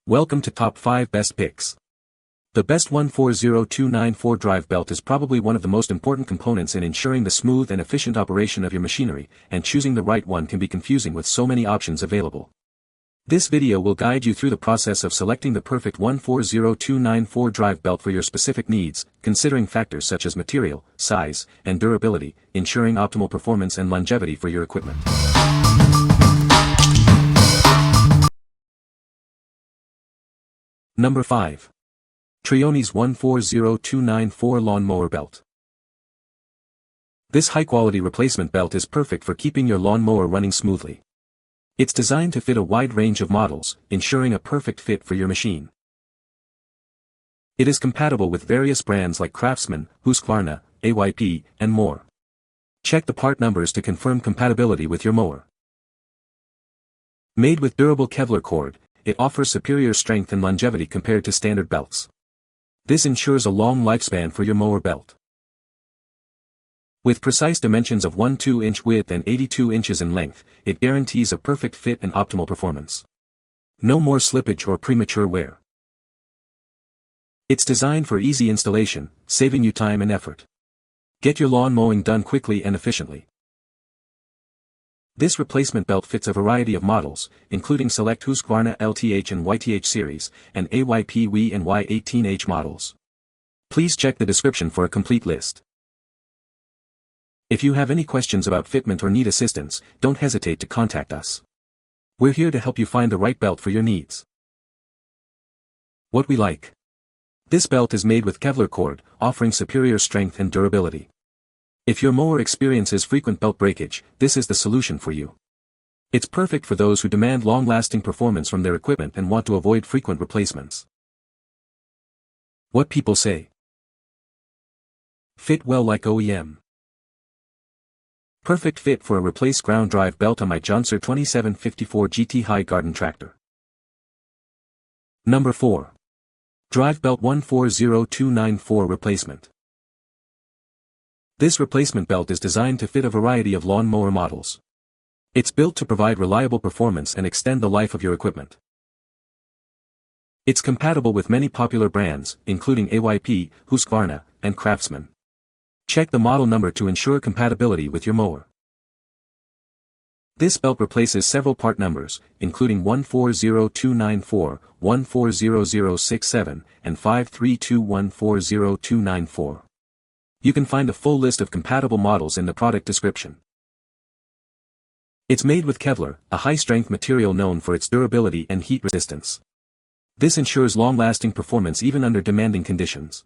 Welcome to Top 5 Best Picks. The best 140294 drive belt is probably one of the most important components in ensuring the smooth and efficient operation of your machinery, and choosing the right one can be confusing with so many options available. This video will guide you through the process of selecting the perfect 140294 drive belt for your specific needs, considering factors such as material, size, and durability, ensuring optimal performance and longevity for your equipment. Number 5. TRIONES 140294 Lawn Mower Belt. This high-quality replacement belt is perfect for keeping your lawn mower running smoothly. It's designed to fit a wide range of models, ensuring a perfect fit for your machine. It is compatible with various brands like Craftsman, Husqvarna, AYP, and more. Check the part numbers to confirm compatibility with your mower. Made with durable Kevlar cord, it offers superior strength and longevity compared to standard belts. This ensures a long lifespan for your mower belt. With precise dimensions of 12-inch width and 82 inches in length, it guarantees a perfect fit and optimal performance. No more slippage or premature wear. It's designed for easy installation, saving you time and effort. Get your lawn mowing done quickly and efficiently. This replacement belt fits a variety of models, including select Husqvarna LTH and YTH series, and AYP WE and Y18H models. Please check the description for a complete list. If you have any questions about fitment or need assistance, don't hesitate to contact us. We're here to help you find the right belt for your needs. What we like. This belt is made with Kevlar cord, offering superior strength and durability. If your mower experiences frequent belt breakage, this is the solution for you. It's perfect for those who demand long-lasting performance from their equipment and want to avoid frequent replacements. What people say. Fit well like OEM. Perfect fit for a replace ground drive belt on my Johnser 2754 GT High Garden Tractor. Number 4. Drive belt 140294 replacement. This replacement belt is designed to fit a variety of lawn mower models. It's built to provide reliable performance and extend the life of your equipment. It's compatible with many popular brands, including AYP, Husqvarna, and Craftsman. Check the model number to ensure compatibility with your mower. This belt replaces several part numbers, including 140294, 140067, and 532140294. You can find a full list of compatible models in the product description. It's made with Kevlar, a high-strength material known for its durability and heat resistance. This ensures long-lasting performance even under demanding conditions.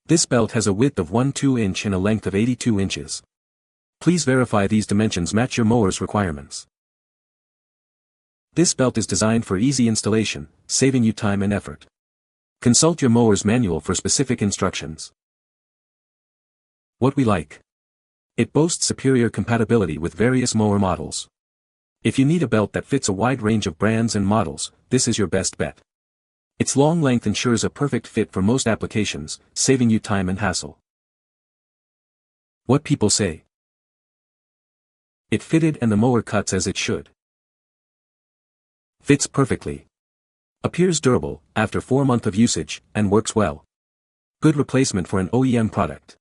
This belt has a width of 12 inch and a length of 82 inches. Please verify these dimensions match your mower's requirements. This belt is designed for easy installation, saving you time and effort. Consult your mower's manual for specific instructions. What we like. It boasts superior compatibility with various mower models. If you need a belt that fits a wide range of brands and models, this is your best bet. Its long length ensures a perfect fit for most applications, saving you time and hassle. What people say. It fitted and the mower cuts as it should. Fits perfectly. Appears durable, after 4 months of usage, and works well. Good replacement for an OEM product.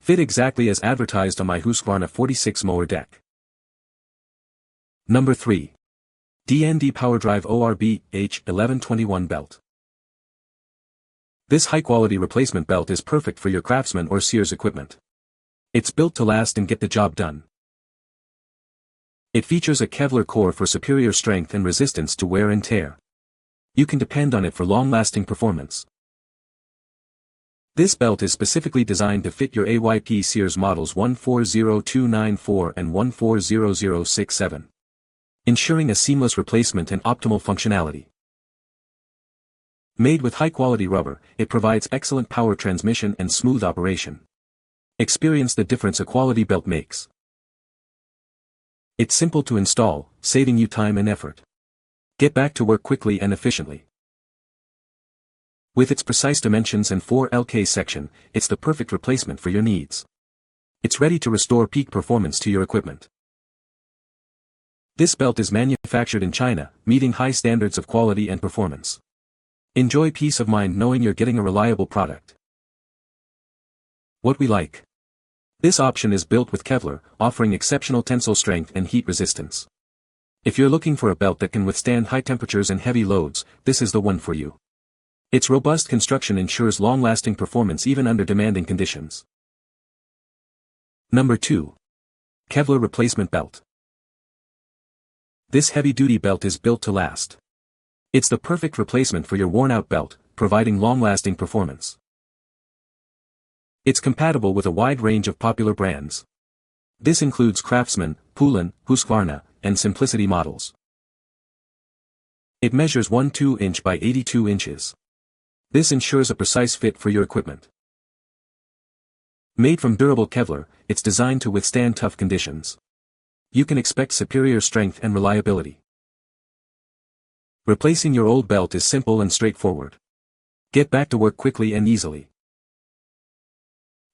Fit exactly as advertised on my Husqvarna 46 mower deck. Number 3. DND PowerDrive ORB H1121 belt. This high-quality replacement belt is perfect for your Craftsman or Sears equipment. It's built to last and get the job done. It features a Kevlar core for superior strength and resistance to wear and tear. You can depend on it for long-lasting performance. This belt is specifically designed to fit your AYP Sears models 140294 and 140067. Ensuring a seamless replacement and optimal functionality. Made with high-quality rubber, it provides excellent power transmission and smooth operation. Experience the difference a quality belt makes. It's simple to install, saving you time and effort. Get back to work quickly and efficiently. With its precise dimensions and 4LK section, it's the perfect replacement for your needs. It's ready to restore peak performance to your equipment. This belt is manufactured in China, meeting high standards of quality and performance. Enjoy peace of mind knowing you're getting a reliable product. What we like. This option is built with Kevlar, offering exceptional tensile strength and heat resistance. If you're looking for a belt that can withstand high temperatures and heavy loads, this is the one for you. Its robust construction ensures long-lasting performance even under demanding conditions. Number 2. Kevlar Replacement Belt. This heavy-duty belt is built to last. It's the perfect replacement for your worn-out belt, providing long-lasting performance. It's compatible with a wide range of popular brands. This includes Craftsman, Husqvarna, and Simplicity models. It measures 12 inch by 82 inches. This ensures a precise fit for your equipment. Made from durable Kevlar, it's designed to withstand tough conditions. You can expect superior strength and reliability. Replacing your old belt is simple and straightforward. Get back to work quickly and easily.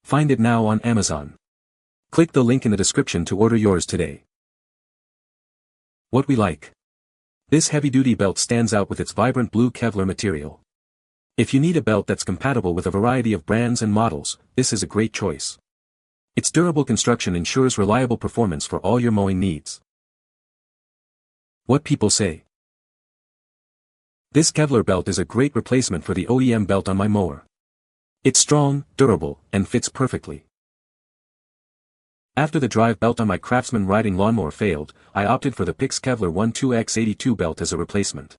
Find it now on Amazon. Click the link in the description to order yours today. What we like. This heavy-duty belt stands out with its vibrant blue Kevlar material. If you need a belt that's compatible with a variety of brands and models, this is a great choice. Its durable construction ensures reliable performance for all your mowing needs. What people say. This Kevlar belt is a great replacement for the OEM belt on my mower. It's strong, durable, and fits perfectly. After the drive belt on my Craftsman riding lawnmower failed, I opted for the PIX Kevlar 12x82 belt as a replacement.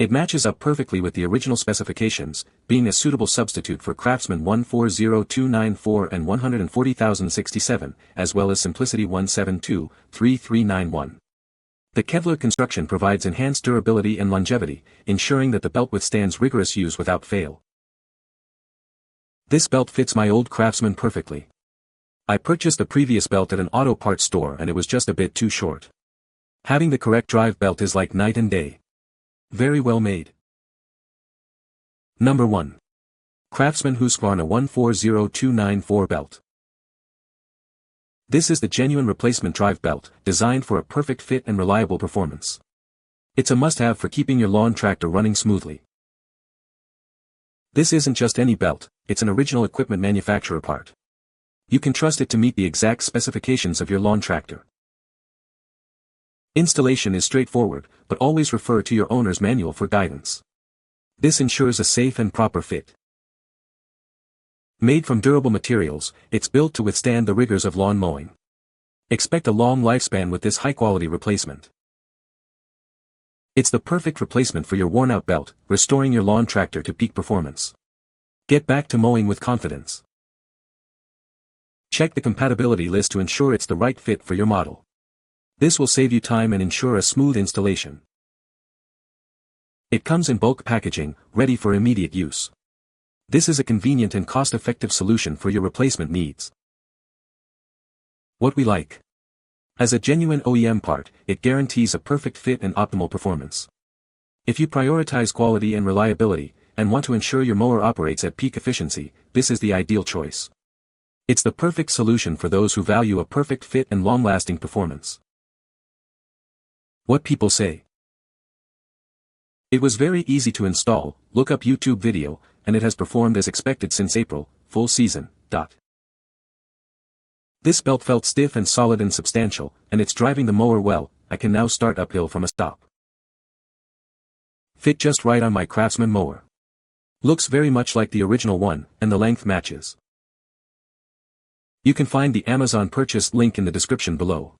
It matches up perfectly with the original specifications, being a suitable substitute for Craftsman 140294 and 140067, as well as Simplicity 1723391. The Kevlar construction provides enhanced durability and longevity, ensuring that the belt withstands rigorous use without fail. This belt fits my old Craftsman perfectly. I purchased the previous belt at an auto parts store and it was just a bit too short. Having the correct drive belt is like night and day. Very well made. Number 1. Craftsman Husqvarna 140294 belt. This is the genuine replacement drive belt, designed for a perfect fit and reliable performance. It's a must-have for keeping your lawn tractor running smoothly. This isn't just any belt, it's an original equipment manufacturer part. You can trust it to meet the exact specifications of your lawn tractor. Installation is straightforward, but always refer to your owner's manual for guidance. This ensures a safe and proper fit. Made from durable materials, it's built to withstand the rigors of lawn mowing. Expect a long lifespan with this high-quality replacement. It's the perfect replacement for your worn-out belt, restoring your lawn tractor to peak performance. Get back to mowing with confidence. Check the compatibility list to ensure it's the right fit for your model. This will save you time and ensure a smooth installation. It comes in bulk packaging, ready for immediate use. This is a convenient and cost-effective solution for your replacement needs. What we like. As a genuine OEM part, it guarantees a perfect fit and optimal performance. If you prioritize quality and reliability, and want to ensure your mower operates at peak efficiency, this is the ideal choice. It's the perfect solution for those who value a perfect fit and long-lasting performance. What people say. It was very easy to install, look up YouTube video, and it has performed as expected since April, full season. This belt felt stiff and solid and substantial, and it's driving the mower well. I can now start uphill from a stop. Fit just right on my Craftsman mower. Looks very much like the original one, and the length matches. You can find the Amazon purchase link in the description below.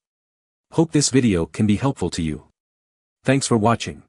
Hope this video can be helpful to you. Thanks for watching.